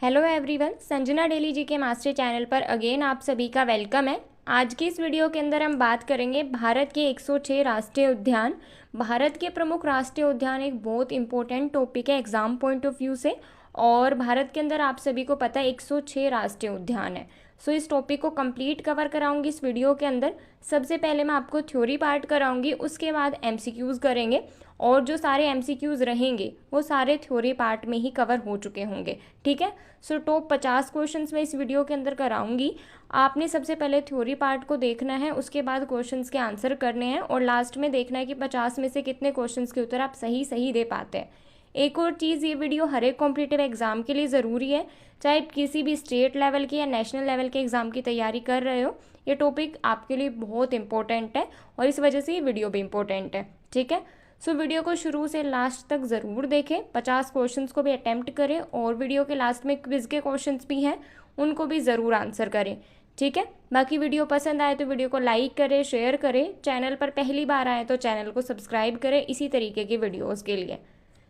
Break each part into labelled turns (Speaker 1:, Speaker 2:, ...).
Speaker 1: Hello everyone, Sanjana daily जी के master channel पर again आप सभी का वेलकम है। आज की इस वीडियो के अंदर हम बात करेंगे भारत के 106 राष्ट्रीय उद्यान। भारत के प्रमुख राष्ट्रीय उद्यान एक बहुत इंपॉर्टेंट टॉपिक है एग्जाम पॉइंट ऑफ व्यू से, और भारत के अंदर आप सभी को पता है 106 राष्ट्रीय उद्यान है। सो इस टॉपिक को कंप्लीट कवर कराऊंगी इस वीडियो के अंदर। सबसे पहले मैं आपको थ्योरी पार्ट कराऊंगी, उसके बाद एमसीक्यूज़ करेंगे, और जो सारे एमसीक्यूज़ रहेंगे वो सारे थ्योरी पार्ट में ही कवर हो चुके होंगे। ठीक है, सो टॉप 50 क्वेश्चंस मैं इस वीडियो के अंदर कराऊंगी। आपने सबसे पहले थ्योरी पार्ट को देखना है, उसके बाद क्वेश्चंस के आंसर करने हैं, और लास्ट में देखना है कि 50 में से कितने क्वेश्चंस के उत्तर आप सही सही दे पाते हैं। एक और चीज़, ये वीडियो हर एक कॉम्पिटिटिव एग्जाम के लिए ज़रूरी है, चाहे किसी भी स्टेट लेवल के या नेशनल लेवल के एग्ज़ाम की तैयारी कर रहे हो। ये टॉपिक आपके लिए बहुत इंपॉर्टेंट है और इस वजह से ये वीडियो भी इंपॉर्टेंट है। ठीक है, सो वीडियो को शुरू से लास्ट तक ज़रूर देखें, 50 क्वेश्चंस को भी अटेम्प्ट करें, और वीडियो के लास्ट में क्विज के क्वेश्चंस भी हैं, उनको भी ज़रूर आंसर करें। ठीक है, बाकी वीडियो पसंद आए तो वीडियो को लाइक करें, शेयर करें, चैनल पर पहली बार आए तो चैनल को सब्सक्राइब करें इसी तरीके की वीडियोज़ के लिए।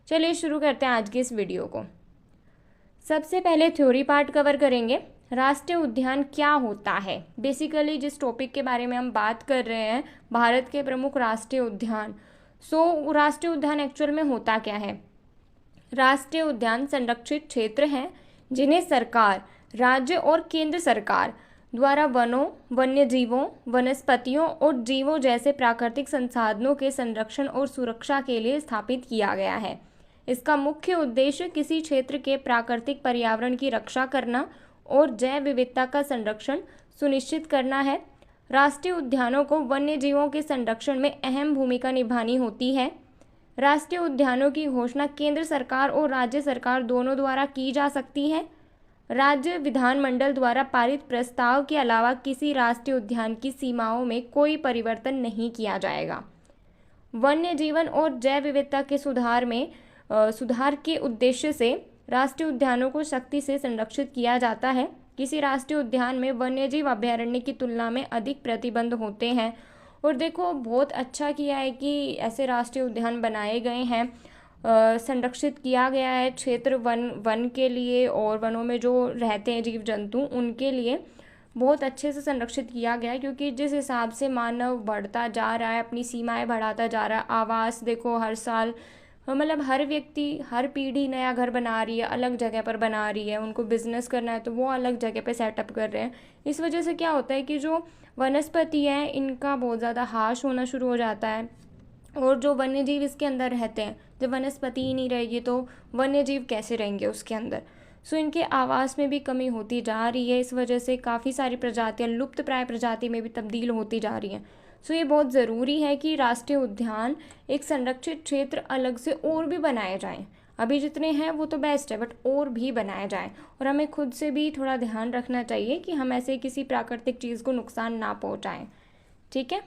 Speaker 1: चलिए शुरू करते हैं आज की इस वीडियो को। सबसे पहले थ्योरी पार्ट कवर करेंगे। राष्ट्रीय उद्यान क्या होता है? बेसिकली जिस टॉपिक के बारे में हम बात कर रहे हैं, भारत के प्रमुख राष्ट्रीय उद्यान। सो राष्ट्रीय उद्यान एक्चुअल में होता क्या है? राष्ट्रीय उद्यान संरक्षित क्षेत्र हैं जिन्हें सरकार, राज्य और केंद्र सरकार द्वारा वनों, वन्य जीवों, वनस्पतियों और जीवों जैसे प्राकृतिक संसाधनों के संरक्षण और सुरक्षा के लिए स्थापित किया गया है। इसका मुख्य उद्देश्य किसी क्षेत्र के प्राकृतिक पर्यावरण की रक्षा करना और जैव विविधता का संरक्षण सुनिश्चित करना है। राष्ट्रीय उद्यानों को वन्य जीवों के संरक्षण में अहम भूमिका निभानी होती है। राष्ट्रीय उद्यानों की घोषणा केंद्र सरकार और राज्य सरकार दोनों द्वारा की जा सकती है। राज्य विधानमंडल द्वारा पारित प्रस्ताव के अलावा किसी राष्ट्रीय उद्यान की सीमाओं में कोई परिवर्तन नहीं किया जाएगा। वन्य जीवन और जैव विविधता के सुधार के उद्देश्य से राष्ट्रीय उद्यानों को सख्ती से संरक्षित किया जाता है। किसी राष्ट्रीय उद्यान में वन्यजीव अभयारण्य की तुलना में अधिक प्रतिबंध होते हैं। और देखो, बहुत अच्छा किया है कि ऐसे राष्ट्रीय उद्यान बनाए गए हैं, संरक्षित किया गया है क्षेत्र वन के लिए, और वनों में जो रहते हैं जीव जंतु उनके लिए बहुत अच्छे से संरक्षित किया गया है। क्योंकि जिस हिसाब से मानव बढ़ता जा रहा है, अपनी सीमाएं बढ़ाता जा रहा है, आवास देखो हर साल, मतलब हर व्यक्ति, हर पीढ़ी नया घर बना रही है, अलग जगह पर बना रही है, उनको बिजनेस करना है तो वो अलग जगह पे सेटअप कर रहे हैं। इस वजह से क्या होता है कि जो वनस्पति है इनका बहुत ज़्यादा ह्रास होना शुरू हो जाता है, और जो वन्य जीव इसके अंदर रहते हैं, जब वनस्पति ही नहीं रहेगी तो वन्य जीव कैसे रहेंगे उसके अंदर। सो इनके आवास में भी कमी होती जा रही है। इस वजह से काफ़ी सारी प्रजातियाँ लुप्त प्राय प्रजाति में भी तब्दील होती जा रही हैं। सो ये बहुत ज़रूरी है कि राष्ट्रीय उद्यान एक संरक्षित क्षेत्र अलग से और भी बनाए जाएं। अभी जितने हैं वो तो बेस्ट है, बट और भी बनाए जाएं, और हमें खुद से भी थोड़ा ध्यान रखना चाहिए कि हम ऐसे किसी प्राकृतिक चीज़ को नुकसान ना पहुंचाएं। ठीक है,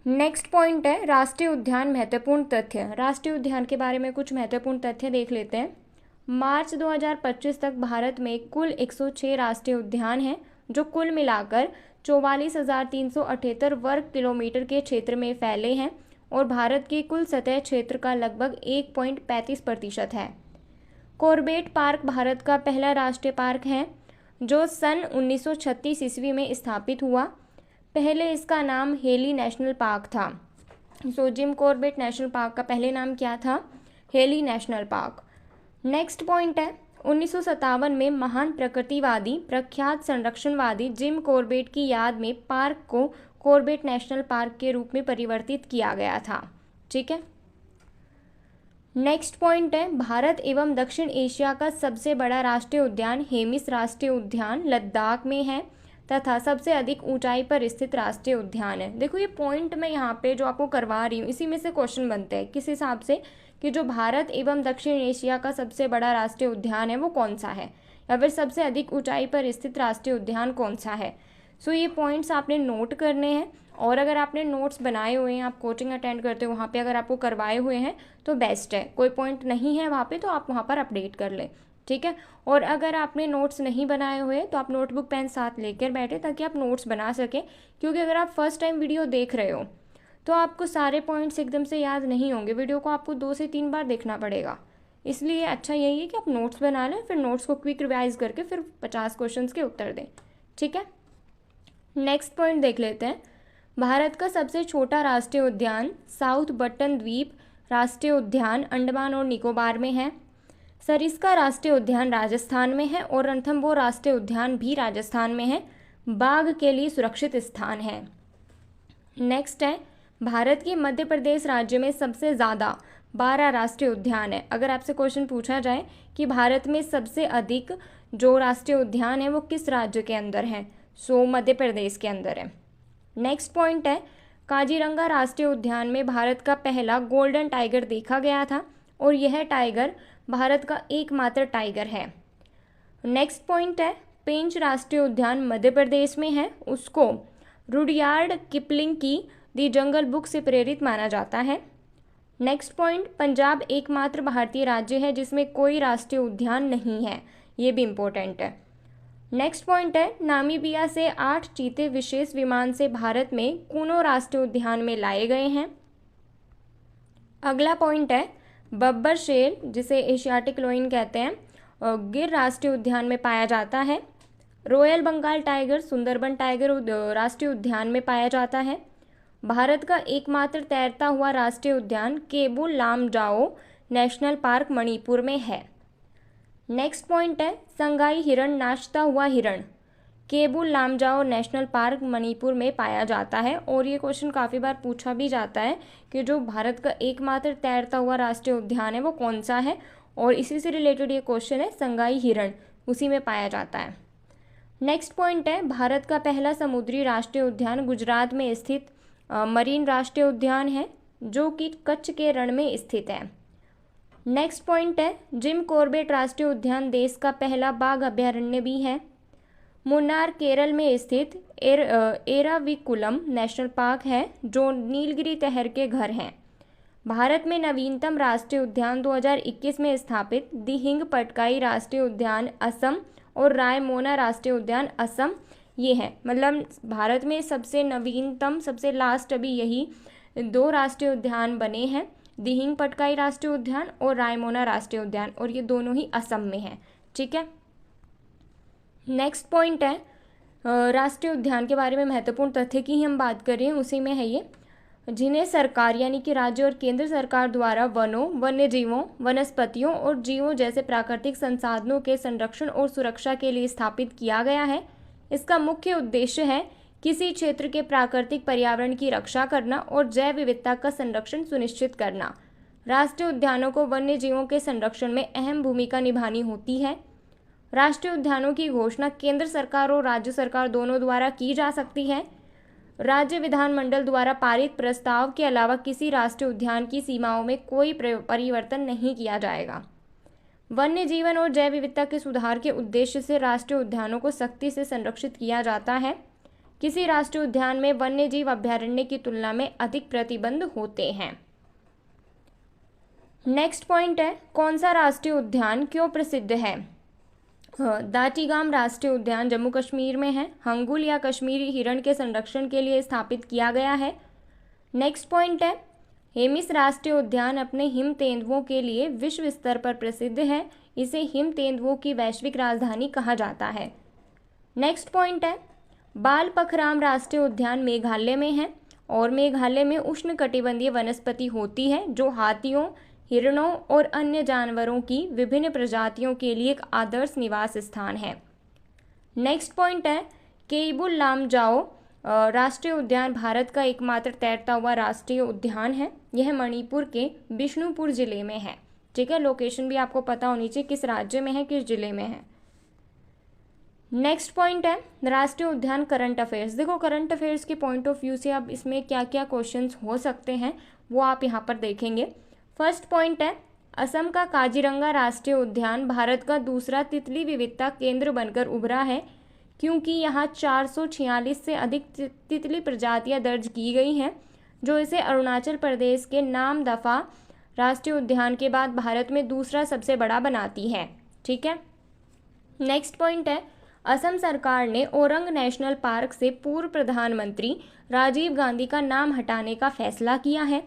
Speaker 1: नेक्स्ट पॉइंट है राष्ट्रीय उद्यान महत्वपूर्ण तथ्य। राष्ट्रीय उद्यान के बारे में कुछ महत्वपूर्ण तथ्य देख लेते हैं। मार्च 2025 तक भारत में कुल 106 राष्ट्रीय उद्यान हैं, जो कुल मिलाकर 44,378 वर्ग किलोमीटर के क्षेत्र में फैले हैं, और भारत के कुल सतह क्षेत्र का लगभग 1.35% है। कॉर्बेट पार्क भारत का पहला राष्ट्रीय पार्क है, जो सन 1936 ईस्वी में स्थापित हुआ। पहले इसका नाम हेली नेशनल पार्क था। सो जिम कॉर्बेट नेशनल पार्क का पहले नाम क्या था? Heli national park. Next point है 1957 में महान प्रकृतिवादी, प्रख्यात संरक्षणवादी जिम कॉर्बेट की याद में पार्क को कॉर्बेट नेशनल पार्क के रूप में परिवर्तित किया गया था। ठीक है, नेक्स्ट पॉइंट है भारत एवं दक्षिण एशिया का सबसे बड़ा राष्ट्रीय उद्यान हेमिस राष्ट्रीय उद्यान लद्दाख में है, तथा सबसे अधिक ऊंचाई पर स्थित राष्ट्रीय उद्यान है। देखो, ये पॉइंट मैं यहाँ पे जो आपको करवा रही हूँ इसी में से क्वेश्चन बनते हैं किस हिसाब से, कि जो भारत एवं दक्षिण एशिया का सबसे बड़ा राष्ट्रीय उद्यान है वो कौन सा है, या फिर सबसे अधिक ऊंचाई पर स्थित राष्ट्रीय उद्यान कौन सा है। सो ये पॉइंट्स आपने नोट करने हैं, और अगर आपने नोट्स बनाए हुए हैं, आप कोचिंग अटेंड करते हो वहाँ पे अगर आपको करवाए हुए हैं तो बेस्ट है। कोई पॉइंट नहीं है वहाँ पे तो आप वहाँ पर अपडेट कर लें। ठीक है, और अगर आपने नोट्स नहीं बनाए हुए तो आप नोटबुक पेन साथ लेकर बैठे ताकि आप नोट्स बना सकें। क्योंकि अगर आप फर्स्ट टाइम वीडियो देख रहे हो तो आपको सारे पॉइंट्स एकदम से याद नहीं होंगे, वीडियो को आपको 2 से 3 बार देखना पड़ेगा। इसलिए अच्छा यही है कि आप नोट्स बना लें, फिर नोट्स को क्विक रिवाइज करके फिर 50 क्वेश्चंस के उत्तर दें। ठीक है, नेक्स्ट पॉइंट देख लेते हैं। भारत का सबसे छोटा राष्ट्रीय उद्यान साउथ बटन द्वीप राष्ट्रीय उद्यान अंडमान और निकोबार में है। सरिस्का राष्ट्रीय उद्यान राजस्थान में है और रणथंभौर राष्ट्रीय उद्यान भी राजस्थान में है। बाघ के लिए सुरक्षित स्थान है। नेक्स्ट है, भारत के मध्य प्रदेश राज्य में सबसे ज़्यादा 12 राष्ट्रीय उद्यान है। अगर आपसे क्वेश्चन पूछा जाए कि भारत में सबसे अधिक जो राष्ट्रीय उद्यान है वो किस राज्य के अंदर है, सो मध्य प्रदेश के अंदर है। नेक्स्ट पॉइंट है, काजीरंगा राष्ट्रीय उद्यान में भारत का पहला गोल्डन टाइगर देखा गया था और यह टाइगर भारत का एकमात्र टाइगर है। नेक्स्ट पॉइंट है, पेंच राष्ट्रीय उद्यान मध्य प्रदेश में है, उसको रुडयार्ड किपलिंग की दी जंगल बुक से प्रेरित माना जाता है। नेक्स्ट पॉइंट, पंजाब एकमात्र भारतीय राज्य है जिसमें कोई राष्ट्रीय उद्यान नहीं है, ये भी इम्पोर्टेंट है। नेक्स्ट पॉइंट है, नामीबिया से 8 चीते विशेष विमान से भारत में कुनो राष्ट्रीय उद्यान में लाए गए हैं। अगला पॉइंट है, बब्बर शेर जिसे एशियाटिक लोइन कहते हैं गिर राष्ट्रीय उद्यान में पाया जाता है। Royal Bengal tiger Sundarban tiger राष्ट्रीय उद्यान में पाया जाता है। भारत का एकमात्र तैरता हुआ राष्ट्रीय उद्यान केबुल लामजाओ नेशनल पार्क मणिपुर में है। नेक्स्ट पॉइंट है, संगाई हिरण नाचता हुआ हिरण केबुल लामजाओ नेशनल पार्क मणिपुर में पाया जाता है। और ये क्वेश्चन काफ़ी बार पूछा भी जाता है कि जो भारत का एकमात्र तैरता हुआ राष्ट्रीय उद्यान है वो कौन सा है, और इसी से रिलेटेड ये क्वेश्चन है, संगाई हिरण उसी में पाया जाता है। नेक्स्ट पॉइंट है, भारत का पहला समुद्री राष्ट्रीय उद्यान गुजरात में स्थित मरीन राष्ट्रीय उद्यान है जो कि कच्छ के रण में स्थित है। नेक्स्ट पॉइंट है, जिम कॉर्बेट राष्ट्रीय उद्यान देश का पहला बाघ अभयारण्य भी है। मुन्नार केरल में स्थित एराविकुलम नेशनल पार्क है जो नीलगिरी तहर के घर हैं। भारत में नवीनतम राष्ट्रीय उद्यान 2021 में स्थापित दिहिंग पटकाई राष्ट्रीय उद्यान असम और रायमोना राष्ट्रीय उद्यान असम ये है। मतलब भारत में सबसे नवीनतम सबसे लास्ट अभी यही 2 राष्ट्रीय उद्यान बने हैं, दिहिंग पटकाई राष्ट्रीय उद्यान और रायमोना राष्ट्रीय उद्यान, और ये दोनों ही असम में हैं। ठीक है, नेक्स्ट पॉइंट है, राष्ट्रीय उद्यान के बारे में महत्वपूर्ण तथ्य की ही हम बात कर रहे हैं, उसी में है ये, जिन्हें सरकार यानी कि राज्य और केंद्र सरकार द्वारा वनों वन्य जीवों वनस्पतियों और जीवों जैसे प्राकृतिक संसाधनों के संरक्षण और सुरक्षा के लिए स्थापित किया गया है। इसका मुख्य उद्देश्य है किसी क्षेत्र के प्राकृतिक पर्यावरण की रक्षा करना और जैव विविधता का संरक्षण सुनिश्चित करना। राष्ट्रीय उद्यानों को वन्य जीवों के संरक्षण में अहम भूमिका निभानी होती है। राष्ट्रीय उद्यानों की घोषणा केंद्र सरकार और राज्य सरकार दोनों द्वारा की जा सकती है। राज्य विधानमंडल द्वारा पारित प्रस्ताव के अलावा किसी राष्ट्रीय उद्यान की सीमाओं में कोई परिवर्तन नहीं किया जाएगा। वन्य जीवन और जैव विविधता के सुधार के उद्देश्य से राष्ट्रीय उद्यानों को सख्ती से संरक्षित किया जाता है। किसी राष्ट्रीय उद्यान में वन्य जीव अभयारण्य की तुलना में अधिक प्रतिबंध होते हैं। नेक्स्ट पॉइंट है, कौन सा राष्ट्रीय उद्यान क्यों प्रसिद्ध है? दाचीगाम राष्ट्रीय उद्यान जम्मू कश्मीर में है। हंगुल या कश्मीरी हिरण के संरक्षण के लिए स्थापित किया गया है। नेक्स्ट पॉइंट है, हेमिस राष्ट्रीय उद्यान अपने हिम तेंदुओं के लिए विश्व स्तर पर प्रसिद्ध है। इसे हिम तेंदुओं की वैश्विक राजधानी कहा जाता है। नेक्स्ट पॉइंट है, बालपखराम राष्ट्रीय उद्यान मेघालय में है और मेघालय में उष्णकटिबंधीय वनस्पति होती है जो हाथियों हिरणों और अन्य जानवरों की विभिन्न प्रजातियों के लिए एक आदर्श निवास स्थान है। नेक्स्ट पॉइंट है, केबुल लामजाओ राष्ट्रीय उद्यान भारत का एकमात्र तैरता हुआ राष्ट्रीय उद्यान है। यह मणिपुर के बिष्णुपुर जिले में है। ठीक है, लोकेशन भी आपको पता होनी चाहिए किस राज्य में है, किस जिले में है। नेक्स्ट पॉइंट है, राष्ट्रीय उद्यान करंट अफेयर्स। देखो करंट अफेयर्स के पॉइंट ऑफ व्यू से अब इसमें क्या क्या क्वेश्चंस हो सकते हैं वो आप यहाँ पर देखेंगे। फर्स्ट पॉइंट है, असम का काजीरंगा राष्ट्रीय उद्यान भारत का दूसरा तितली विविधता केंद्र बनकर उभरा है क्योंकि यहाँ 446 से अधिक तितली प्रजातियाँ दर्ज की गई हैं जो इसे अरुणाचल प्रदेश के नामदफा राष्ट्रीय उद्यान के बाद भारत में दूसरा सबसे बड़ा बनाती है। ठीक है, नेक्स्ट पॉइंट है, असम सरकार ने ओरंग नेशनल पार्क से पूर्व प्रधानमंत्री राजीव गांधी का नाम हटाने का फैसला किया है।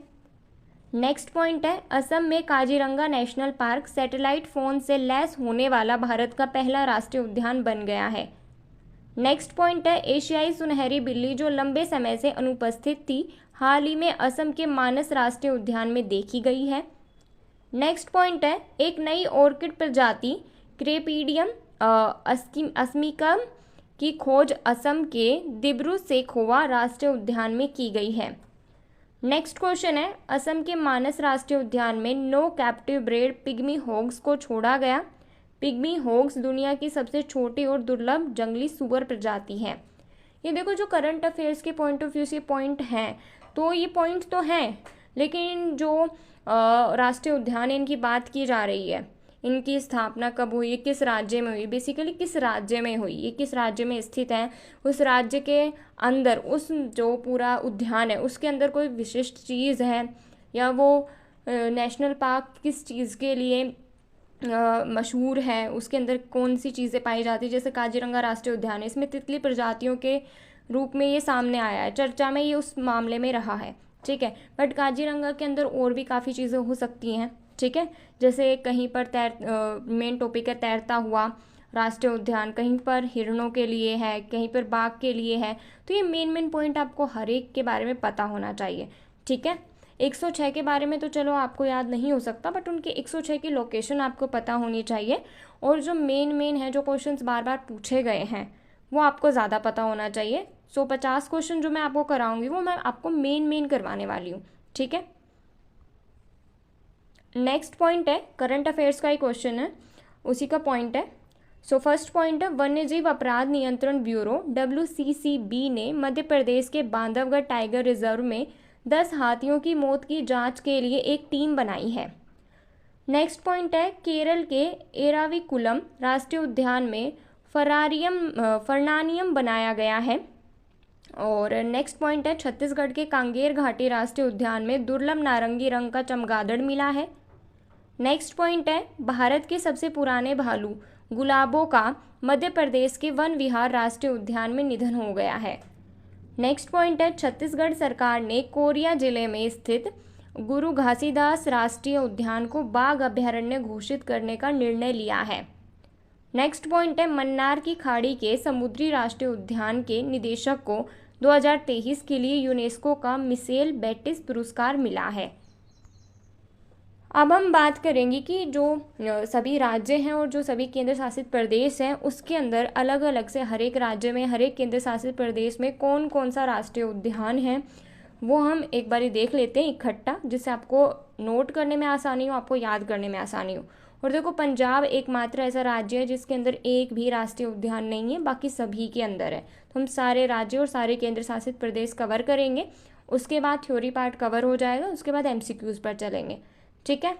Speaker 1: नेक्स्ट पॉइंट है असम में Kaziranga national park satellite phone से लैस होने वाला भारत का पहला राष्ट्रीय उद्यान बन गया है। नेक्स्ट पॉइंट है एशियाई सुनहरी बिल्ली जो लंबे समय से अनुपस्थित थी हाल ही में असम के मानस राष्ट्रीय उद्यान में देखी गई है। नेक्स्ट पॉइंट है एक नई ऑर्किड प्रजाति क्रेपीडियम अस्मिकम की खोज असम के दिब्रू सेखोवा राष्ट्रीय उद्यान में की गई है। नेक्स्ट क्वेश्चन है असम के मानस राष्ट्रीय उद्यान में नो कैप्टिव ब्रेड पिग्मी होग्स को छोड़ा गया। पिग्मी होग्स दुनिया की सबसे छोटी और दुर्लभ जंगली सुअर प्रजाति है। ये देखो जो करंट अफेयर्स के पॉइंट ऑफ व्यू से पॉइंट हैं, तो ये पॉइंट तो हैं, लेकिन जो राष्ट्रीय उद्यान इनकी बात की जा रही है, इनकी स्थापना कब हुई, किस राज्य में हुई, बेसिकली किस राज्य में हुई, ये किस राज्य में स्थित है, उस राज्य के अंदर उस जो पूरा उद्यान है उसके अंदर कोई विशिष्ट चीज़ है, या वो नेशनल पार्क किस चीज़ के लिए मशहूर है, उसके अंदर कौन सी चीज़ें पाई जाती है। जैसे काजीरंगा राष्ट्रीय उद्यान है, इसमें तितली प्रजातियों के रूप में ये सामने आया है, चर्चा में ये उस मामले में रहा है, ठीक है। बट काजीरंगा के अंदर और भी काफ़ी चीज़ें हो सकती हैं, ठीक है। जैसे कहीं पर मेन टॉपिक है तैरता हुआ राष्ट्रीय उद्यान, कहीं पर हिरणों के लिए है, कहीं पर बाघ के लिए है। तो ये मेन पॉइंट आपको हर एक के बारे में पता होना चाहिए, ठीक है। 106 के बारे में तो चलो आपको याद नहीं हो सकता, बट उनके 106 की लोकेशन आपको पता होनी चाहिए, और जो मेन है जो क्वेश्चंस बार बार पूछे गए हैं वो आपको ज़्यादा पता होना चाहिए। 50 क्वेश्चन जो मैं आपको कराऊंगी वो मैं आपको मेन करवाने वाली हूँ, ठीक है। नेक्स्ट पॉइंट है करंट अफेयर्स का ही क्वेश्चन है, उसी का पॉइंट है। फर्स्ट पॉइंट है वन्यजीव अपराध नियंत्रण ब्यूरो WCCB ने मध्य प्रदेश के बांधवगढ़ टाइगर रिजर्व में 10 हाथियों की मौत की जांच के लिए एक टीम बनाई है। नेक्स्ट पॉइंट है केरल के एराविकुलम राष्ट्रीय उद्यान में फर्नानियम बनाया गया है। और नेक्स्ट पॉइंट है छत्तीसगढ़ के कांगेर घाटी राष्ट्रीय उद्यान में दुर्लभ नारंगी रंग का चमगादड़ मिला है। नेक्स्ट पॉइंट है भारत के सबसे पुराने भालू गुलाबों का मध्य प्रदेश के वन विहार राष्ट्रीय उद्यान में निधन हो गया है। नेक्स्ट पॉइंट है छत्तीसगढ़ सरकार ने कोरिया जिले में स्थित गुरु घासीदास राष्ट्रीय उद्यान को बाघ अभयारण्य घोषित करने का निर्णय लिया है। नेक्स्ट पॉइंट है मन्नार की खाड़ी के समुद्री राष्ट्रीय उद्यान के निदेशक को 2023 के लिए यूनेस्को का मिशेल बेटिस पुरस्कार मिला है। अब हम बात करेंगे कि जो सभी राज्य हैं और जो सभी केंद्र शासित प्रदेश हैं उसके अंदर अलग अलग से हर एक राज्य में हर एक केंद्र शासित प्रदेश में कौन कौन सा राष्ट्रीय उद्यान है वो हम एक बारी देख लेते हैं इकट्ठा, जिससे आपको नोट करने में आसानी हो, आपको याद करने में आसानी हो। और देखो पंजाब एकमात्र ऐसा राज्य है जिसके अंदर एक भी राष्ट्रीय उद्यान नहीं है, बाकी सभी के अंदर है। तो हम सारे राज्य और सारे केंद्र शासित प्रदेश कवर करेंगे, उसके बाद थ्योरी पार्ट कवर हो जाएगा, उसके बाद MCQs पर चलेंगे, ठीक है।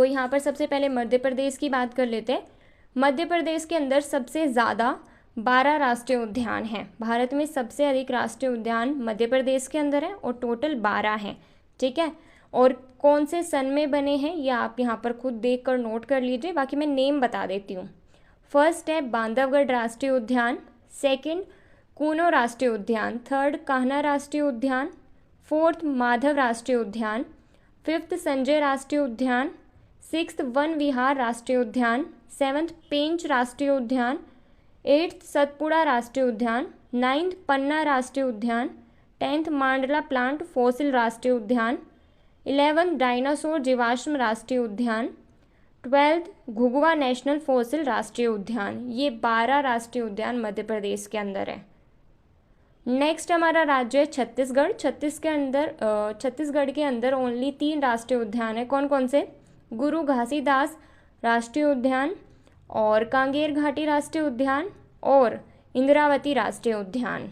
Speaker 1: यहाँ पर सबसे पहले मध्य प्रदेश की बात कर लेते हैं। मध्य प्रदेश के अंदर सबसे ज़्यादा 12 राष्ट्रीय उद्यान हैं। भारत में सबसे अधिक राष्ट्रीय उद्यान मध्य प्रदेश के अंदर है और टोटल 12 हैं, ठीक है। और कौन से सन में बने हैं ये आप यहाँ पर खुद देख कर नोट कर लीजिए, बाकी मैं नेम बता देती हूँ। फर्स्ट है बांधवगढ़ राष्ट्रीय उद्यान, सेकंड कूनो राष्ट्रीय उद्यान, थर्ड कान्हा राष्ट्रीय उद्यान, फोर्थ माधव राष्ट्रीय उद्यान, फिफ्थ संजय राष्ट्रीय उद्यान, सिक्स्थ वन विहार राष्ट्रीय उद्यान, सेवन्थ पेंच राष्ट्रीय उद्यान, एट्थ सतपुड़ा राष्ट्रीय उद्यान, नाइन्थ पन्ना राष्ट्रीय उद्यान, 10th मांडला प्लांट फॉसिल राष्ट्रीय उद्यान, 11th डायनासोर जीवाश्म राष्ट्रीय उद्यान, 12th घुघुआ नेशनल फॉसिल राष्ट्रीय उद्यान। ये 12 राष्ट्रीय उद्यान मध्य प्रदेश के अंदर है। नेक्स्ट हमारा राज्य है छत्तीसगढ़। छत्तीसगढ़ के अंदर ओनली 3 राष्ट्रीय उद्यान है। कौन कौन से? गुरु घासीदास राष्ट्रीय उद्यान और कांगेर घाटी राष्ट्रीय उद्यान और इंद्रावती राष्ट्रीय उद्यान।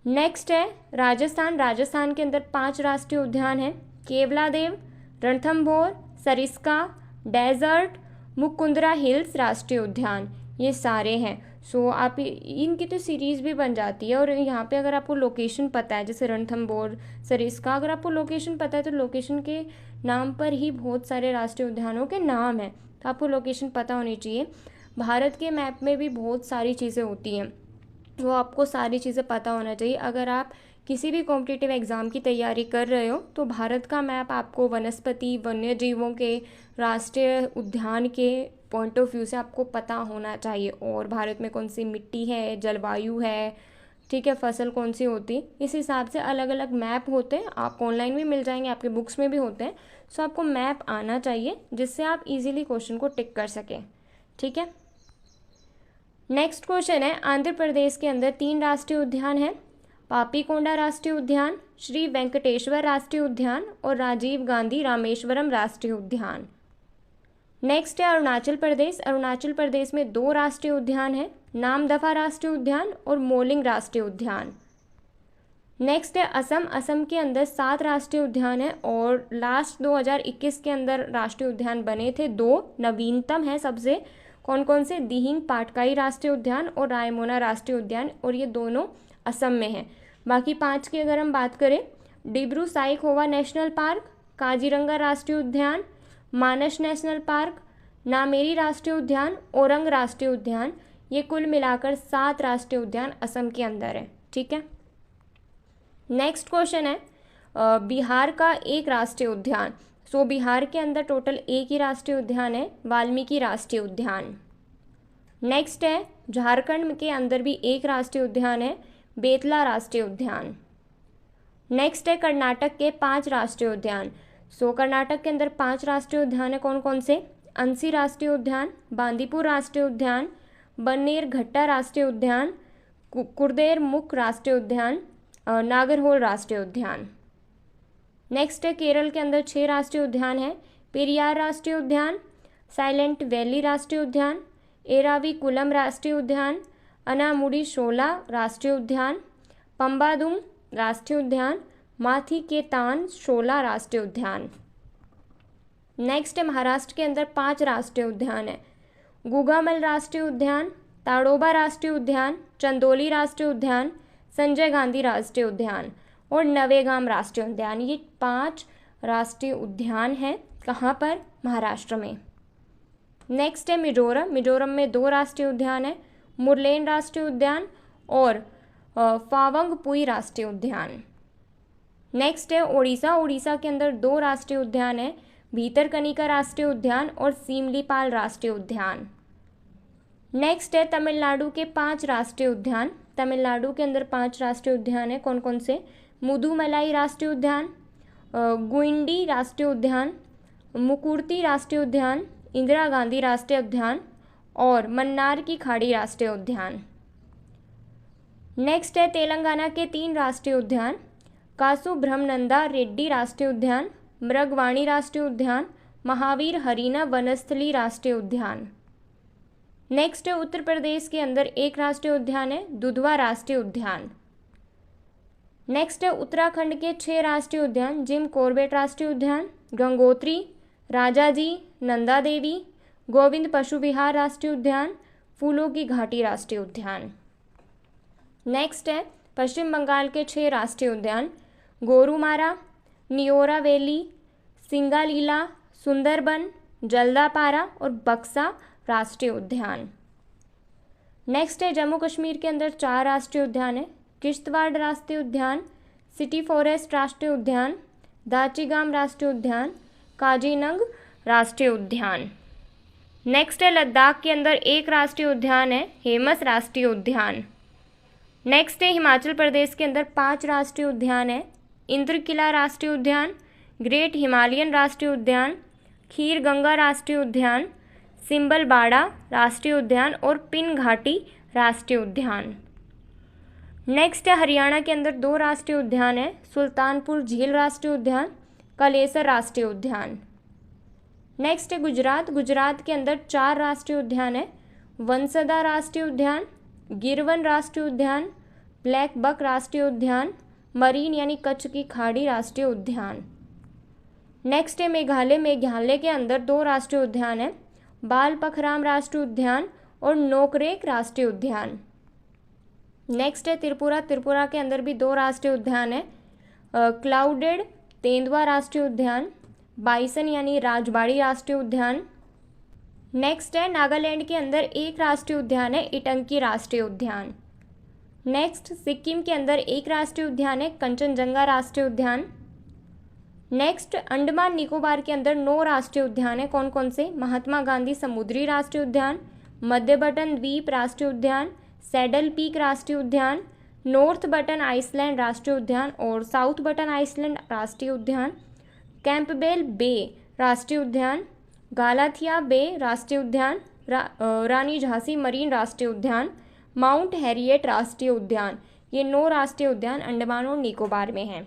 Speaker 1: नेक्स्ट है राजस्थान। राजस्थान के अंदर 5 राष्ट्रीय उद्यान हैं। केवलादेव, रणथंभौर, सरिस्का, डेजर्ट, मुकुंदरा हिल्स राष्ट्रीय उद्यान, ये सारे हैं। आप इनकी तो सीरीज़ भी बन जाती है। और यहाँ पे अगर आपको लोकेशन पता है, जैसे रणथंभौर, सरिस्का, अगर आपको लोकेशन पता है तो लोकेशन के नाम पर ही बहुत सारे राष्ट्रीय उद्यानों के नाम हैं, तो आपको लोकेशन पता होनी चाहिए। भारत के मैप में भी बहुत सारी चीज़ें होती हैं, वो आपको सारी चीज़ें पता होना चाहिए। अगर आप किसी भी कॉम्पिटिटिव एग्ज़ाम की तैयारी कर रहे हो तो भारत का मैप आपको वनस्पति वन्य जीवों के राष्ट्रीय उद्यान के पॉइंट ऑफ व्यू से आपको पता होना चाहिए। और भारत में कौन सी मिट्टी है, जलवायु है, ठीक है, फसल कौन सी होती, इस हिसाब से अलग अलग मैप होते हैं। आपको ऑनलाइन भी मिल जाएंगे, आपके बुक्स में भी होते हैं। सो आपको मैप आना चाहिए जिससे आप इजीली क्वेश्चन को टिक कर सकें, ठीक है। नेक्स्ट क्वेश्चन है, आंध्र प्रदेश के अंदर 3 राष्ट्रीय उद्यान हैं, पापीकोंडा राष्ट्रीय उद्यान, श्री वेंकटेश्वर राष्ट्रीय उद्यान और राजीव गांधी रामेश्वरम राष्ट्रीय उद्यान। नेक्स्ट है अरुणाचल प्रदेश। अरुणाचल प्रदेश में 2 राष्ट्रीय उद्यान हैं, नामदफा राष्ट्रीय उद्यान और मोलिंग राष्ट्रीय उद्यान। नेक्स्ट है असम। असम के अंदर 7 राष्ट्रीय उद्यान हैं और लास्ट 2021 के अंदर राष्ट्रीय उद्यान बने थे 2, नवीनतम है सबसे। कौन कौन से? दिहिंग पाटकाई राष्ट्रीय उद्यान और रायमोना राष्ट्रीय उद्यान, और ये दोनों असम में हैं। बाकी 5 की अगर हम बात करें, डिब्रू साइखोवा नेशनल पार्क, काजीरंगा राष्ट्रीय उद्यान, मानस नेशनल पार्क, नामेरी राष्ट्रीय उद्यान, ओरंग राष्ट्रीय उद्यान, ये कुल मिलाकर 7 राष्ट्रीय उद्यान असम के अंदर है, ठीक है। नेक्स्ट क्वेश्चन है, बिहार का एक राष्ट्रीय उद्यान। सो बिहार के अंदर टोटल एक ही राष्ट्रीय उद्यान है, वाल्मीकि राष्ट्रीय उद्यान। नेक्स्ट है, झारखंड के अंदर भी एक राष्ट्रीय उद्यान है, बेतला राष्ट्रीय उद्यान। नेक्स्ट है कर्नाटक के 5 राष्ट्रीय उद्यान। सो कर्नाटक के अंदर 5 राष्ट्रीय उद्यान है, कौन कौन से? अंसी राष्ट्रीय उद्यान, बांदीपुर राष्ट्रीय उद्यान, बन्नेरघट्टा राष्ट्रीय उद्यान, कुर्देरमुख राष्ट्रीय उद्यान, नागरहोल राष्ट्रीय उद्यान। नेक्स्ट है केरल के अंदर 6 राष्ट्रीय उद्यान है, पेरियार राष्ट्रीय उद्यान, साइलेंट वैली राष्ट्रीय उद्यान, एराविकुलम राष्ट्रीय उद्यान, अनामुडी शोला राष्ट्रीय उद्यान, पंबादुम राष्ट्रीय उद्यान, माथी के तान शोला राष्ट्रीय उद्यान। नेक्स्ट है महाराष्ट्र के अंदर 5 राष्ट्रीय उद्यान है, गुगामल राष्ट्रीय उद्यान, ताड़ोबा राष्ट्रीय उद्यान, चंदोली राष्ट्रीय उद्यान, संजय गांधी राष्ट्रीय उद्यान और नवेगाम राष्ट्रीय उद्यान। ये 5 राष्ट्रीय उद्यान हैं, कहाँ पर? महाराष्ट्र में। नेक्स्ट है मिजोरम। मिजोरम में 2 राष्ट्रीय उद्यान है, मुरलेन राष्ट्रीय उद्यान और फावंगपुई राष्ट्रीय उद्यान। नेक्स्ट है ओडिशा। ओडिशा के अंदर 2 राष्ट्रीय उद्यान है, भीतरकनिका राष्ट्रीय उद्यान और सीमलीपाल राष्ट्रीय उद्यान। नेक्स्ट है तमिलनाडु के 5 राष्ट्रीय उद्यान। तमिलनाडु के अंदर 5 राष्ट्रीय उद्यान है, कौन कौन से? मुदुमलाई राष्ट्रीय उद्यान, गुइंडी राष्ट्रीय उद्यान, मुकुर्ती राष्ट्रीय उद्यान, इंदिरा गांधी राष्ट्रीय उद्यान और मन्नार की खाड़ी राष्ट्रीय उद्यान। नेक्स्ट है तेलंगाना के 3 राष्ट्रीय उद्यान, कासु ब्रह्मनंदा रेड्डी राष्ट्रीय उद्यान, मृगवाणी राष्ट्रीय उद्यान, महावीर हरीना वनस्थली राष्ट्रीय उद्यान। नेक्स्ट है उत्तर प्रदेश के अंदर 1 राष्ट्रीय उद्यान है, दुधवा राष्ट्रीय उद्यान। नेक्स्ट है उत्तराखंड के 6 राष्ट्रीय उद्यान, जिम कॉर्बेट राष्ट्रीय उद्यान, गंगोत्री, राजाजी, नंदा देवी, गोविंद पशु विहार राष्ट्रीय उद्यान, फूलों की घाटी राष्ट्रीय उद्यान। नेक्स्ट है पश्चिम बंगाल के 6 राष्ट्रीय उद्यान, गोरुमारा, नियोरा वैली, सिंगालीला, सुंदरबन, जल्दापारा और बक्सा राष्ट्रीय उद्यान। नेक्स्ट है जम्मू कश्मीर के अंदर 4 राष्ट्रीय उद्यान है, किश्तवाड़ राष्ट्रीय उद्यान, सिटी फॉरेस्ट राष्ट्रीय उद्यान, दाचीगाम राष्ट्रीय उद्यान, काजीनंग राष्ट्रीय उद्यान। नेक्स्ट है लद्दाख के अंदर 1 राष्ट्रीय उद्यान है, हेमस राष्ट्रीय उद्यान। नेक्स्ट है हिमाचल प्रदेश के अंदर 5 राष्ट्रीय उद्यान है, इंद्रकिला राष्ट्रीय उद्यान, ग्रेट हिमालयन राष्ट्रीय उद्यान, खीर गंगा राष्ट्रीय उद्यान, सिंबलबाड़ा राष्ट्रीय उद्यान और पिन घाटी राष्ट्रीय उद्यान। नेक्स्ट है हरियाणा के अंदर 2 राष्ट्रीय उद्यान है, सुल्तानपुर झील राष्ट्रीय उद्यान, कलेसर राष्ट्रीय उद्यान। नेक्स्ट है गुजरात। गुजरात के अंदर 4 राष्ट्रीय उद्यान है, वंसदा राष्ट्रीय उद्यान, गिरवन राष्ट्रीय उद्यान, ब्लैक बक राष्ट्रीय उद्यान, मरीन यानी कच्छ की खाड़ी राष्ट्रीय उद्यान। नेक्स्ट है मेघालय। मेघालय के अंदर 2 राष्ट्रीय उद्यान है, बालपखराम राष्ट्रीय उद्यान और नोकरेक राष्ट्रीय उद्यान। नेक्स्ट है त्रिपुरा। त्रिपुरा के अंदर भी 2 राष्ट्रीय उद्यान है, क्लाउडेड तेंदुआ राष्ट्रीय उद्यान, बाइसन यानी राजबाड़ी राष्ट्रीय उद्यान। नेक्स्ट है नागालैंड के अंदर 1 राष्ट्रीय उद्यान है, इटंकी राष्ट्रीय उद्यान। नेक्स्ट, सिक्किम के अंदर एक राष्ट्रीय उद्यान है, कंचनजंगा राष्ट्रीय उद्यान। नेक्स्ट, अंडमान निकोबार के अंदर 9 राष्ट्रीय उद्यान है, कौन कौन से? महात्मा गांधी समुद्री राष्ट्रीय उद्यान, मध्य बटन द्वीप राष्ट्रीय उद्यान, सैडल पीक राष्ट्रीय उद्यान, नॉर्थ बटन आइसलैंड राष्ट्रीय उद्यान और साउथ बटन आइसलैंड राष्ट्रीय उद्यान, कैंपबेल बे राष्ट्रीय उद्यान, गालाथिया बे राष्ट्रीय उद्यान, रानी झांसी मरीन राष्ट्रीय उद्यान, माउंट हैरियट राष्ट्रीय उद्यान। ये 9 राष्ट्रीय उद्यान अंडमान और निकोबार में हैं।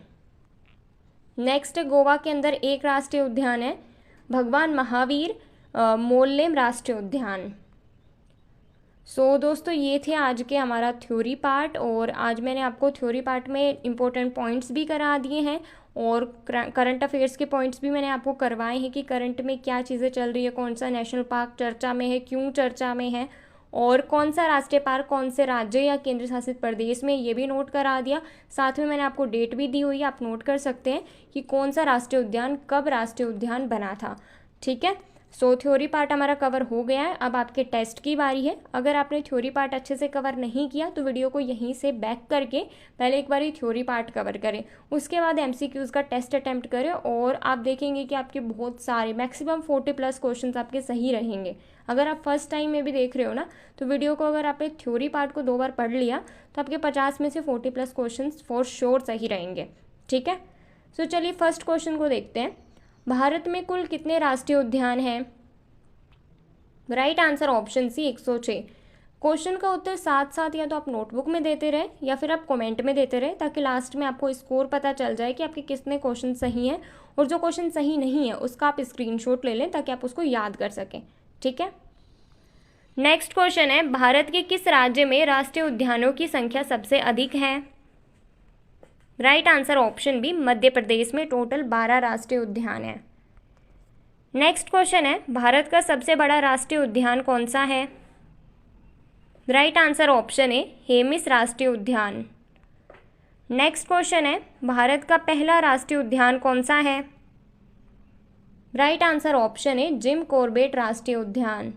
Speaker 1: नेक्स्ट, गोवा के अंदर एक राष्ट्रीय उद्यान है, भगवान महावीर मोल्लेम राष्ट्रीय उद्यान। सो दोस्तों, ये थे आज के हमारा थ्योरी पार्ट, और आज मैंने आपको थ्योरी पार्ट में इम्पोर्टेंट पॉइंट्स भी करा दिए हैं और करंट अफेयर्स के पॉइंट्स भी मैंने आपको करवाए हैं कि करंट में क्या चीज़ें चल रही है, कौन सा नेशनल पार्क चर्चा में है, क्यों चर्चा में है, और कौन सा राष्ट्रीय पार्क कौन से राज्य या केंद्र शासित प्रदेश में, ये भी नोट करा दिया। साथ में मैंने आपको डेट भी दी हुई है, आप नोट कर सकते हैं कि कौन सा राष्ट्रीय उद्यान कब राष्ट्रीय उद्यान बना था। ठीक है, सो थ्योरी पार्ट हमारा कवर हो गया है। अब आपके टेस्ट की बारी है। अगर आपने थ्योरी पार्ट अच्छे से कवर नहीं किया तो वीडियो को यहीं से बैक करके पहले एक बार थ्योरी पार्ट कवर करें, उसके बाद MCQs का टेस्ट अटैम्प्ट करें, और आप देखेंगे कि आपके बहुत सारे मैक्सिमम 40+ क्वेश्चन आपके सही रहेंगे। अगर आप फर्स्ट टाइम में भी देख रहे हो ना, तो वीडियो को अगर आपने थ्योरी पार्ट को 2 बार पढ़ लिया तो आपके 50 में से 40+ क्वेश्चन फॉर श्योर सही रहेंगे। ठीक है, सो चलिए फर्स्ट क्वेश्चन को देखते हैं। भारत में कुल कितने राष्ट्रीय उद्यान हैं? Right answer option C 106। Question का उत्तर साथ साथ या तो आप नोटबुक में देते रहे या फिर आप कमेंट में देते रहे, ताकि लास्ट में आपको स्कोर पता चल जाए कि आपके कितने क्वेश्चन सही हैं, और जो क्वेश्चन सही नहीं है उसका आप स्क्रीनशॉट ले लें ताकि आप उसको याद कर सकें। ठीक है, नेक्स्ट क्वेश्चन है, भारत के किस राज्य में राष्ट्रीय उद्यानों की संख्या सबसे अधिक है? Right answer option B Madhya Pradesh में टोटल 12 राष्ट्रीय उद्यान है। नेक्स्ट क्वेश्चन है, भारत का सबसे बड़ा राष्ट्रीय उद्यान कौन सा है? राइट आंसर ऑप्शन ए हेमिस राष्ट्रीय उद्यान। नेक्स्ट क्वेश्चन है, भारत का पहला राष्ट्रीय उद्यान कौन सा है? राइट आंसर ऑप्शन ए जिम कॉर्बेट राष्ट्रीय उद्यान।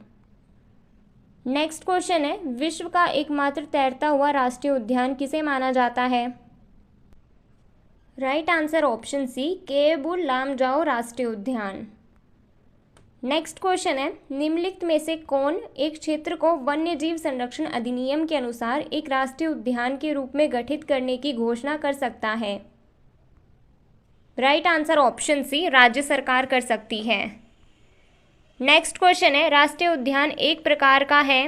Speaker 1: नेक्स्ट क्वेश्चन है, विश्व का एकमात्र तैरता हुआ राष्ट्रीय उद्यान किसे माना जाता है? Right answer option C Keibul Lamjao राष्ट्रीय उद्यान। नेक्स्ट क्वेश्चन है, निम्नलिखित में से कौन एक क्षेत्र को वन्यजीव संरक्षण अधिनियम के अनुसार एक राष्ट्रीय उद्यान के रूप में गठित करने की घोषणा कर सकता है? राइट आंसर ऑप्शन सी राज्य सरकार कर सकती है। नेक्स्ट क्वेश्चन है, राष्ट्रीय उद्यान एक प्रकार का है?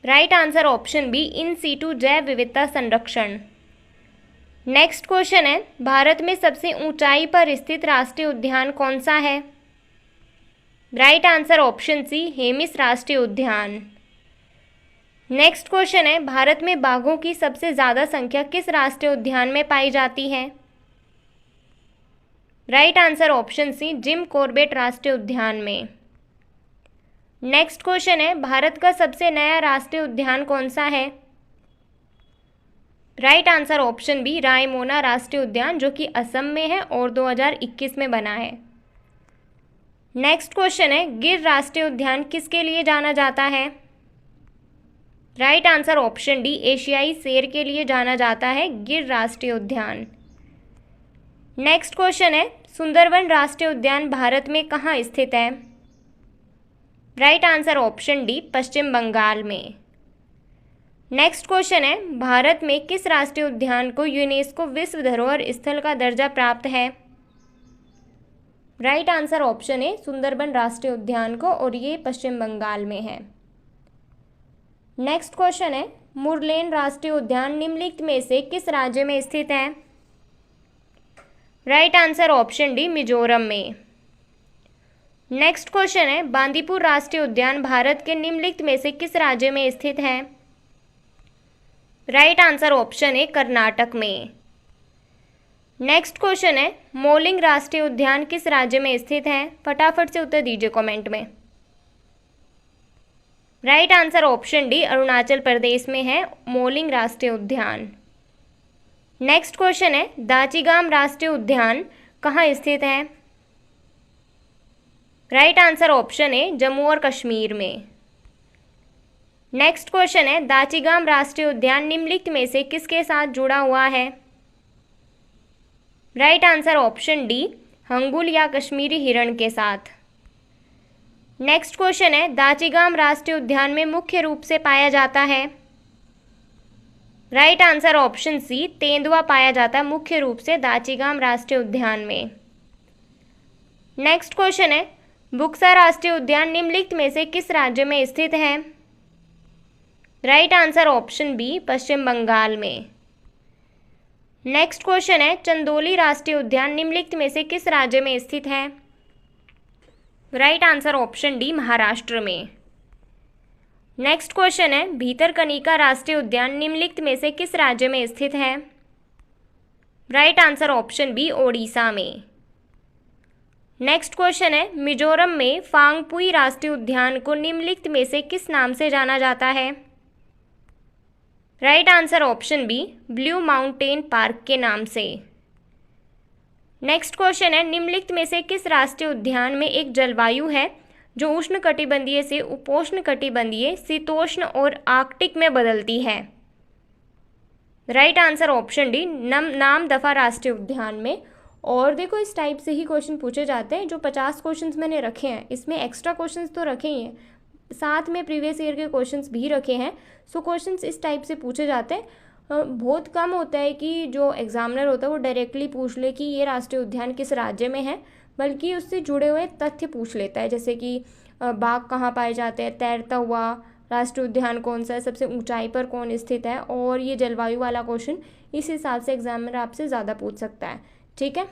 Speaker 1: Right answer option B in situ जैव विविधता संरक्षण। नेक्स्ट क्वेश्चन है, भारत में सबसे ऊंचाई पर स्थित राष्ट्रीय उद्यान कौन सा है? Right answer option C Hemis राष्ट्रीय उद्यान। नेक्स्ट क्वेश्चन है, भारत में बाघों की सबसे ज़्यादा संख्या किस राष्ट्रीय उद्यान में पाई जाती है? Right answer option C Jim Corbett राष्ट्रीय उद्यान में। नेक्स्ट क्वेश्चन है, भारत का सबसे नया राष्ट्रीय उद्यान कौन सा है? Right answer option B Raimona राष्ट्रीय उद्यान, जो कि असम में है और 2021 में बना है। नेक्स्ट क्वेश्चन है, गिर राष्ट्रीय उद्यान किसके लिए जाना जाता है? राइट आंसर ऑप्शन डी एशियाई शेर के लिए जाना जाता है गिर राष्ट्रीय उद्यान। नेक्स्ट क्वेश्चन है, सुंदरवन राष्ट्रीय उद्यान भारत में कहाँ स्थित है? राइट आंसर ऑप्शन डी पश्चिम बंगाल में। नेक्स्ट क्वेश्चन है, भारत में किस राष्ट्रीय उद्यान को यूनेस्को विश्व धरोहर स्थल का दर्जा प्राप्त है? राइट आंसर ऑप्शन ए सुंदरबन राष्ट्रीय उद्यान को, और ये पश्चिम बंगाल में है। नेक्स्ट क्वेश्चन है, मुरलेन राष्ट्रीय उद्यान निम्नलिखित में से किस राज्य में स्थित है? Right answer option D Mizoram में। नेक्स्ट क्वेश्चन है, बांदीपुर राष्ट्रीय उद्यान भारत के निम्नलिखित में से किस राज्य में स्थित है? Right answer option A Karnataka में। नेक्स्ट क्वेश्चन है, मोलिंग राष्ट्रीय उद्यान किस राज्य में स्थित है? फटाफट से उत्तर दीजिए कमेंट में। Right answer option D Arunachal Pradesh में है मोलिंग राष्ट्रीय उद्यान। नेक्स्ट क्वेश्चन है, दाचीगाम राष्ट्रीय उद्यान कहाँ स्थित है? राइट आंसर ऑप्शन ए जम्मू और कश्मीर में। नेक्स्ट क्वेश्चन है, दाचीगाम राष्ट्रीय उद्यान निम्नलिखित में से किसके साथ जुड़ा हुआ है? Right answer option D, hangul या कश्मीरी हिरण के साथ। नेक्स्ट क्वेश्चन है, दाचीगाम राष्ट्रीय उद्यान में मुख्य रूप से पाया जाता है? राइट आंसर ऑप्शन सी, तेंदुआ पाया जाता है मुख्य रूप से दाचीगाम राष्ट्रीय उद्यान में। नेक्स्ट क्वेश्चन है, बुक्सा राष्ट्रीय उद्यान निम्नलिखित में से किस राज्य में स्थित है? राइट आंसर ऑप्शन बी, पश्चिम बंगाल में। नेक्स्ट क्वेश्चन है, चंदोली राष्ट्रीय उद्यान निम्नलिखित में से किस राज्य में स्थित है? Right answer option D, Maharashtra में। नेक्स्ट क्वेश्चन है, भीतरकनिका राष्ट्रीय उद्यान निम्नलिखित में से किस राज्य में स्थित है? Right answer option B, Odisha में। नेक्स्ट क्वेश्चन है, मिजोरम में फांगपुई राष्ट्रीय उद्यान को निम्नलिखित में से किस नाम से जाना जाता है? Right answer option B, blue mountain park के नाम से। नेक्स्ट क्वेश्चन है, निम्नलिखित में से किस राष्ट्रीय उद्यान में एक जलवायु है जो उष्णकटिबंधीय से उपोष्णकटिबंधीय, शीतोष्ण और आर्कटिक में बदलती है? Right answer option D, Namdapha राष्ट्रीय उद्यान में। और देखो, इस टाइप से ही क्वेश्चन पूछे जाते हैं। जो 50 क्वेश्चंस मैंने रखे हैं, इसमें एक्स्ट्रा क्वेश्चंस तो रखे ही हैं, साथ में प्रीवियस ईयर के क्वेश्चंस भी रखे हैं। सो क्वेश्चंस इस टाइप से पूछे जाते हैं। बहुत कम होता है कि जो एग्जामिनर होता है वो डायरेक्टली पूछ ले कि ये राष्ट्रीय उद्यान किस राज्य में है, बल्कि उससे जुड़े हुए तथ्य पूछ लेता है, जैसे कि बाघ कहाँ पाए जाते हैं, तैरता हुआ राष्ट्रीय उद्यान कौन सा है, सबसे ऊंचाई पर कौन स्थित है, और ये जलवायु वाला क्वेश्चन इस हिसाब से एग्जामिनर आपसे ज़्यादा पूछ सकता है। ठीक है।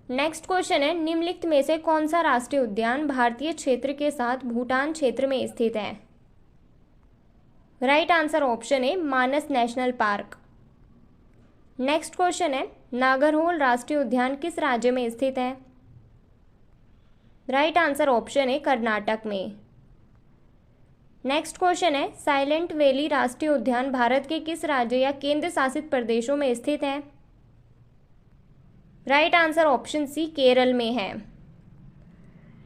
Speaker 1: नेक्स्ट क्वेश्चन है, निम्नलिखित में से कौन सा राष्ट्रीय उद्यान भारतीय क्षेत्र के साथ भूटान क्षेत्र में स्थित है? राइट आंसर ऑप्शन है, मानस नेशनल पार्क। नेक्स्ट क्वेश्चन है, नागरहोल राष्ट्रीय उद्यान किस राज्य में स्थित है? राइट आंसर ऑप्शन है, कर्नाटक में। नेक्स्ट क्वेश्चन है, साइलेंट वैली राष्ट्रीय उद्यान भारत के किस राज्य या केंद्र शासित प्रदेशों में स्थित है? Right answer option C, Kerala में है।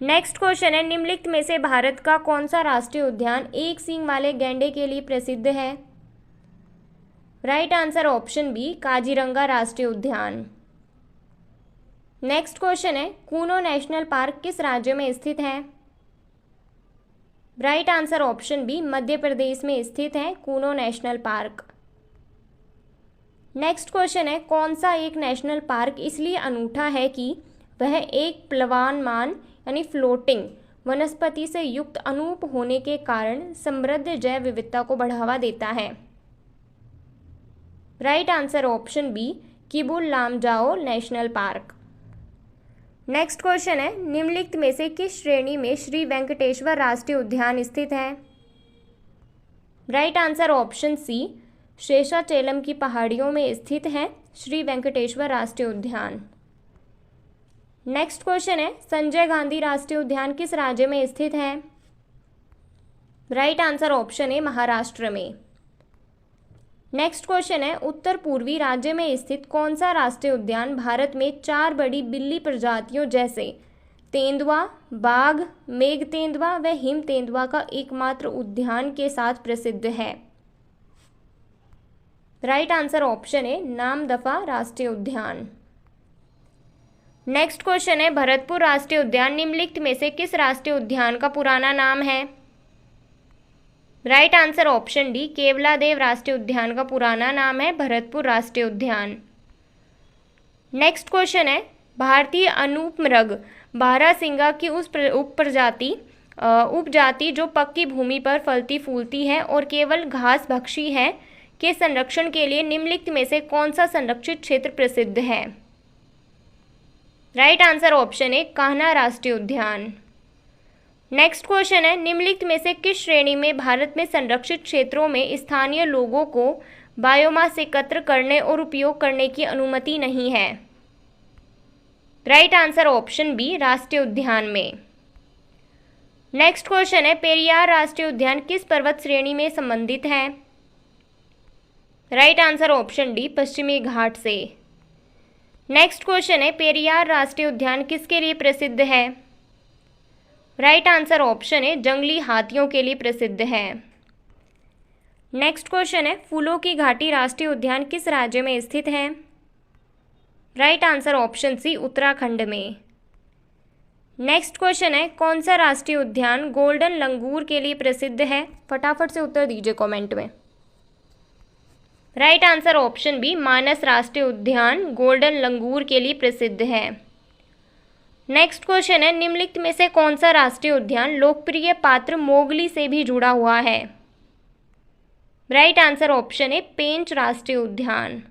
Speaker 1: नेक्स्ट क्वेश्चन है, निम्नलिखित में से भारत का कौन सा राष्ट्रीय उद्यान एक सींग वाले गैंडे के लिए प्रसिद्ध है? Right answer option B, Kaziranga राष्ट्रीय उद्यान। नेक्स्ट क्वेश्चन है, कूनो नेशनल पार्क किस राज्य में स्थित है? Right answer option B, Madhya Pradesh में स्थित है Kuno national park. Next question है, कौन सा एक नेशनल पार्क इसलिए अनूठा है कि वह एक प्लवानमान यानी फ्लोटिंग वनस्पति से युक्त अनूप होने के कारण समृद्ध जैव विविधता को बढ़ावा देता है? Right answer option B, Keibul Lamjao national park. Next question है, निम्नलिखित में से किस श्रेणी में श्री वेंकटेश्वर राष्ट्रीय उद्यान स्थित है? राइट आंसर ऑप्शन सी, शेषाचेलम की पहाड़ियों में स्थित है श्री वेंकटेश्वर राष्ट्रीय उद्यान। नेक्स्ट क्वेश्चन है, संजय गांधी राष्ट्रीय उद्यान किस राज्य में स्थित है? राइट आंसर ऑप्शन है, महाराष्ट्र में। नेक्स्ट क्वेश्चन है, उत्तर पूर्वी राज्य में स्थित कौन सा राष्ट्रीय उद्यान भारत में 4 बड़ी बिल्ली प्रजातियों जैसे तेंदुआ, बाघ, मेघ तेंदुआ व हिम तेंदुआ का एकमात्र उद्यान के साथ प्रसिद्ध है? राइट आंसर ऑप्शन है, नामदफा राष्ट्रीय उद्यान। नेक्स्ट क्वेश्चन है, भरतपुर राष्ट्रीय उद्यान निम्नलिखित में से किस राष्ट्रीय उद्यान का पुराना नाम है? Right answer option D, Keoladeo राष्ट्रीय उद्यान का पुराना नाम है भरतपुर राष्ट्रीय उद्यान। नेक्स्ट क्वेश्चन है, भारतीय अनूपमृग बारहसिंगा की उस उपजाति जो पक्की भूमि पर फलती फूलती है और केवल घास भक्षी है के संरक्षण के लिए निम्नलिखित में से कौन सा संरक्षित क्षेत्र प्रसिद्ध है? राइट आंसर ऑप्शन है, कान्हा राष्ट्रीय उद्यान। नेक्स्ट क्वेश्चन है, निम्नलिखित में से किस श्रेणी में भारत में संरक्षित क्षेत्रों में स्थानीय लोगों को बायोमास एकत्र करने और उपयोग करने की अनुमति नहीं है? राइट आंसर ऑप्शन बी, राष्ट्रीय उद्यान में। नेक्स्ट क्वेश्चन है, पेरियार राष्ट्रीय उद्यान किस पर्वत श्रेणी में संबंधित है? राइट आंसर ऑप्शन डी, पश्चिमी घाट से। नेक्स्ट क्वेश्चन है, पेरियार राष्ट्रीय उद्यान किसके लिए प्रसिद्ध है? राइट आंसर ऑप्शन है जंगली हाथियों के लिए प्रसिद्ध है। नेक्स्ट क्वेश्चन है, फूलों की घाटी राष्ट्रीय उद्यान किस राज्य में स्थित है? Right answer option C Uttarakhand में। नेक्स्ट क्वेश्चन है, कौन सा राष्ट्रीय उद्यान गोल्डन लंगूर के लिए प्रसिद्ध है? फटाफट से उत्तर दीजिए कमेंट में। राइट आंसर ऑप्शन बी मानस राष्ट्रीय उद्यान गोल्डन लंगूर के लिए प्रसिद्ध है। नेक्स्ट क्वेश्चन है, निम्नलिखित में से कौन सा राष्ट्रीय उद्यान लोकप्रिय पात्र मोगली से भी जुड़ा हुआ है? राइट आंसर ऑप्शन है पेंच राष्ट्रीय उद्यान।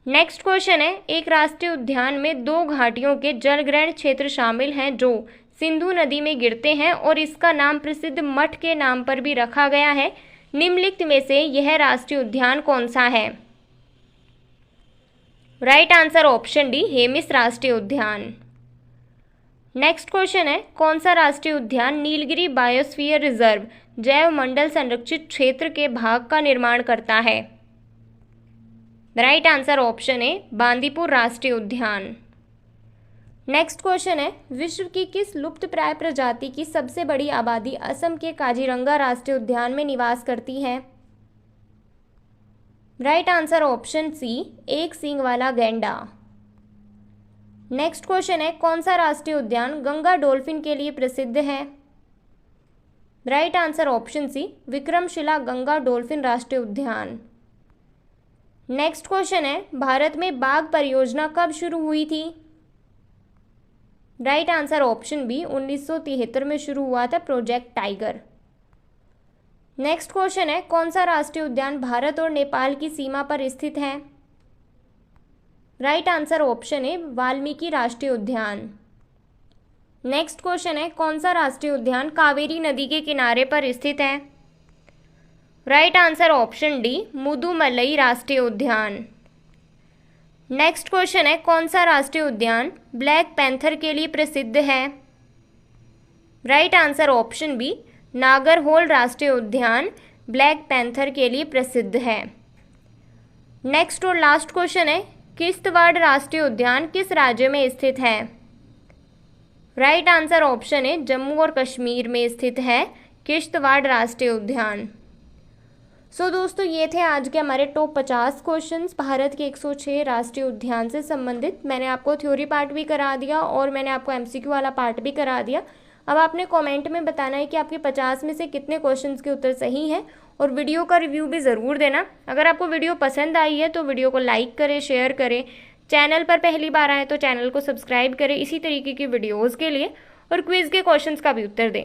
Speaker 1: नेक्स्ट क्वेश्चन है, एक राष्ट्रीय उद्यान में 2 घाटियों के जलग्रहण क्षेत्र शामिल हैं जो सिंधु नदी में गिरते हैं और इसका नाम प्रसिद्ध मठ के नाम पर भी रखा गया है। निम्नलिखित में से यह राष्ट्रीय उद्यान कौन सा है? Right answer option D Hemis राष्ट्रीय उद्यान। नेक्स्ट क्वेश्चन है, कौन सा राष्ट्रीय उद्यान नीलगिरी बायोस्फीयर रिजर्व जैव मंडल संरक्षित क्षेत्र के भाग का निर्माण करता है? राइट आंसर ऑप्शन है बांदीपुर राष्ट्रीय उद्यान। नेक्स्ट क्वेश्चन है, विश्व की किस लुप्तप्राय प्रजाति की सबसे बड़ी आबादी असम के काजीरंगा राष्ट्रीय उद्यान में निवास करती है? राइट आंसर ऑप्शन सी एक सींग वाला गैंडा। नेक्स्ट क्वेश्चन है, कौन सा राष्ट्रीय उद्यान गंगा डॉल्फिन के लिए प्रसिद्ध है? Right answer option C Vikramshila Ganga dolphin राष्ट्रीय उद्यान। नेक्स्ट क्वेश्चन है, भारत में बाघ परियोजना कब शुरू हुई थी? राइट आंसर ऑप्शन बी 1973 में शुरू हुआ था प्रोजेक्ट टाइगर। नेक्स्ट क्वेश्चन है, कौन सा राष्ट्रीय उद्यान भारत और नेपाल की सीमा पर स्थित है? राइट आंसर ऑप्शन है वाल्मीकि राष्ट्रीय उद्यान। नेक्स्ट क्वेश्चन है, कौन सा राष्ट्रीय उद्यान कावेरी नदी के किनारे पर स्थित है? Right answer option D Mudumalai राष्ट्रीय उद्यान। नेक्स्ट क्वेश्चन है, कौन सा राष्ट्रीय उद्यान ब्लैक पैंथर के लिए प्रसिद्ध है? Right answer option B Nagarhole राष्ट्रीय उद्यान ब्लैक पैंथर के लिए प्रसिद्ध है। नेक्स्ट और लास्ट क्वेश्चन है, किश्तवाड़ राष्ट्रीय उद्यान किस राज्य में स्थित है? राइट आंसर ऑप्शन है जम्मू और कश्मीर में स्थित है किश्तवाड़ राष्ट्रीय उद्यान। सो दोस्तों, ये थे आज के हमारे टॉप 50 क्वेश्चंस भारत के 106 राष्ट्रीय उद्यान से संबंधित। मैंने आपको थ्योरी पार्ट भी करा दिया और मैंने आपको एमसीक्यू वाला पार्ट भी करा दिया। अब आपने कमेंट में बताना है कि आपके 50 में से कितने क्वेश्चंस के उत्तर सही हैं और वीडियो का रिव्यू भी ज़रूर देना। अगर आपको वीडियो पसंद आई है तो वीडियो को लाइक करें, शेयर करें। चैनल पर पहली बार आए तो चैनल को सब्सक्राइब करें इसी तरीके की वीडियोज़ के लिए, और क्विज़ के क्वेश्चंस का भी उत्तर दें।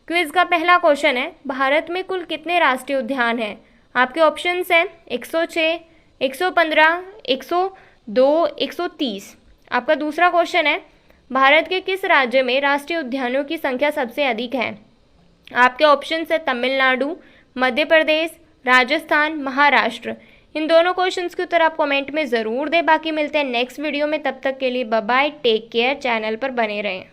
Speaker 1: क्विज़ का पहला क्वेश्चन है, भारत में कुल कितने राष्ट्रीय उद्यान हैं? आपके ऑप्शंस हैं 106, 115, 102, 130। आपका दूसरा क्वेश्चन है, भारत के किस राज्य में राष्ट्रीय उद्यानों की संख्या सबसे अधिक है? आपके ऑप्शंस है तमिलनाडु, मध्य प्रदेश, राजस्थान, महाराष्ट्र। इन दोनों क्वेश्चंस के उत्तर आप कमेंट में ज़रूर दें। बाकी मिलते हैं नेक्स्ट वीडियो में, तब तक के लिए bye bye, take care. Channel पर बने रहें।